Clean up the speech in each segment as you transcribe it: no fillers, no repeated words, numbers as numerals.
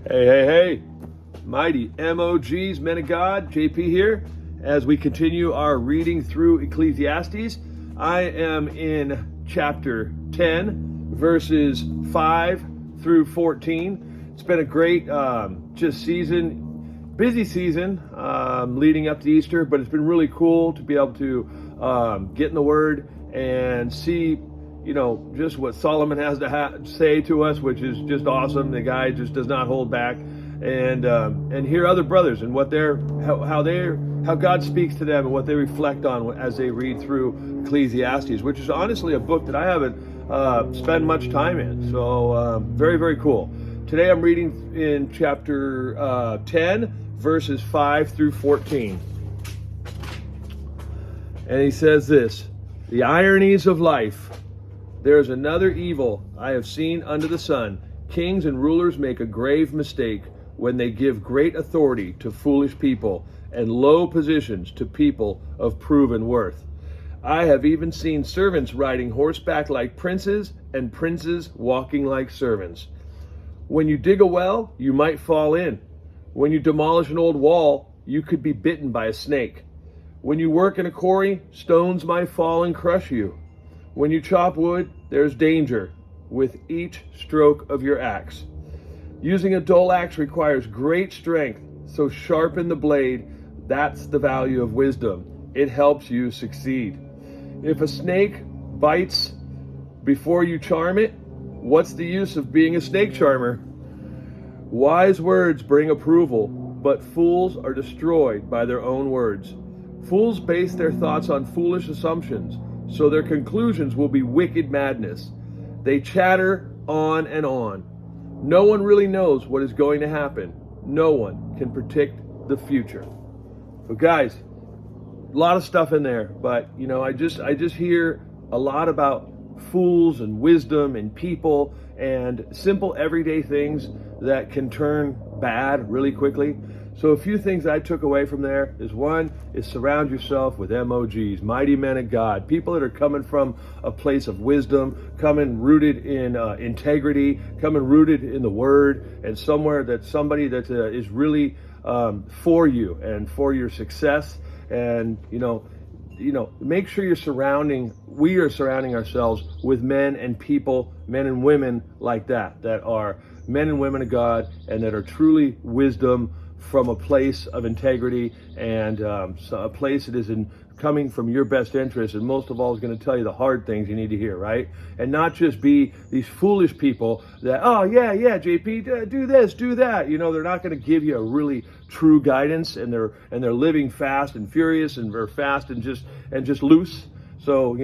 Hey, hey, hey, mighty MOGs, men of God, JP here. As we continue our reading through Ecclesiastes, I am in chapter 10, verses 5 through 14. It's been a great busy season leading up to Easter, but it's been really cool to be able to get in the Word and see just what Solomon has to say to us, which is just awesome. The guy just does not hold back, and hear other brothers and what how God speaks to them and what they reflect on as they read through Ecclesiastes, which is honestly a book that I haven't spent much time in. So very, very cool. Today I'm reading in chapter 10, verses 5 through 14, and he says this: "The ironies of life. There is another evil I have seen under the sun. Kings and rulers make a grave mistake when they give great authority to foolish people and low positions to people of proven worth. I have even seen servants riding horseback like princes and princes walking like servants. When you dig a well, you might fall in. When you demolish an old wall, you could be bitten by a snake. When you work in a quarry, stones might fall and crush you. When you chop wood, there's danger with each stroke of your axe. Using a dull axe requires great strength, so sharpen the blade. That's the value of wisdom. It helps you succeed. If a snake bites before you charm it, what's the use of being a snake charmer? Wise words bring approval, but fools are destroyed by their own words. Fools base their thoughts on foolish assumptions, so their conclusions will be wicked madness. They chatter on and on. No one really knows what is going to happen. No one can predict the future." So guys, a lot of stuff in there, but I just hear a lot about fools and wisdom and people and simple everyday things that can turn bad really quickly. So a few things I took away from there is, one, is surround yourself with MOGs, mighty men of God, people that are coming from a place of wisdom, coming rooted in integrity, coming rooted in the Word, and somewhere that somebody that is really for you and for your success. And make sure we are surrounding ourselves with men and people, men and women like that are men and women of God and that are truly wisdom from a place of integrity and a place that is coming from your best interest, and most of all is going to tell you the hard things you need to hear, right? And not just be these foolish people that, oh yeah, JP, do this, do that. They're not going to give you a really true guidance, and they're living fast and furious, and they're fast and just loose. So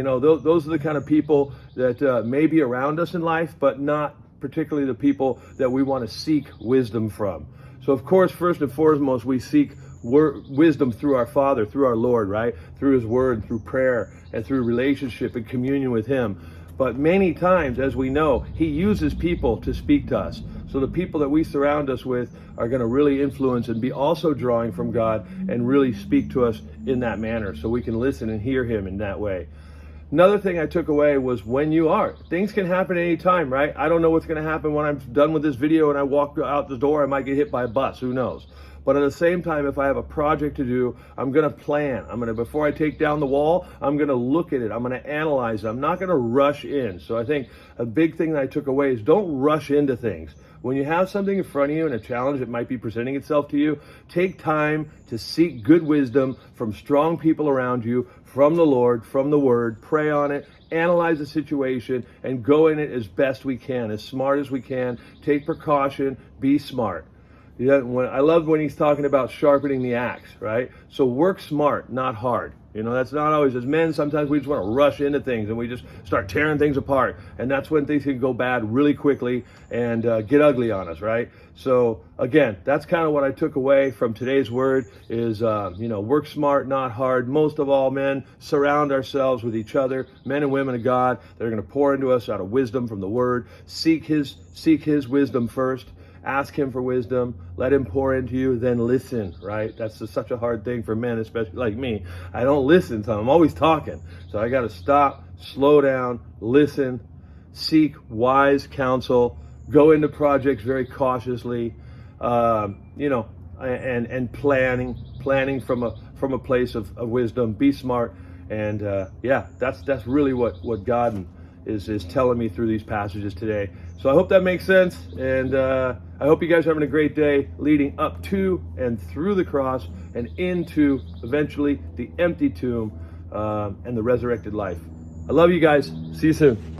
those are the kind of people that may be around us in life, but not particularly the people that we want to seek wisdom from. So of course, first and foremost, we seek wisdom through our Father, through our Lord, right? Through His Word, through prayer, and through relationship and communion with Him. But many times, as we know, He uses people to speak to us. So the people that we surround us with are going to really influence and be also drawing from God and really speak to us in that manner, so we can listen and hear Him in that way. Another thing I took away was things can happen at any time, right? I don't know what's going to happen when I'm done with this video and I walk out the door. I might get hit by a bus, who knows? But at the same time, if I have a project to do, I'm going to plan. Before I take down the wall, I'm going to look at it. I'm going to analyze it. I'm not going to rush in. So I think a big thing that I took away is don't rush into things. When you have something in front of you and a challenge that might be presenting itself to you, take time to seek good wisdom from strong people around you, from the Lord, from the Word, pray on it, analyze the situation, and go in it as best we can, as smart as we can. Take precaution, be smart. I love when he's talking about sharpening the axe, right? So work smart, not hard. That's not always, as men, sometimes we just want to rush into things and we just start tearing things apart. And that's when things can go bad really quickly and get ugly on us, right? So again, that's kind of what I took away from today's word is, work smart, not hard. Most of all, men, surround ourselves with each other, men and women of God that are going to pour into us out of wisdom from the Word. Seek His wisdom first. Ask Him for wisdom, let Him pour into you, then listen, right? That's just such a hard thing for men, especially like me. I don't listen to them. I'm always talking. So I got to stop, slow down, listen, seek wise counsel, go into projects very cautiously, and planning from a place of wisdom. Be smart, and that's really what God is telling me through these passages today. So I hope that makes sense, and I hope you guys are having a great day leading up to and through the cross and into eventually the empty tomb and the resurrected life. I love you guys. See you soon.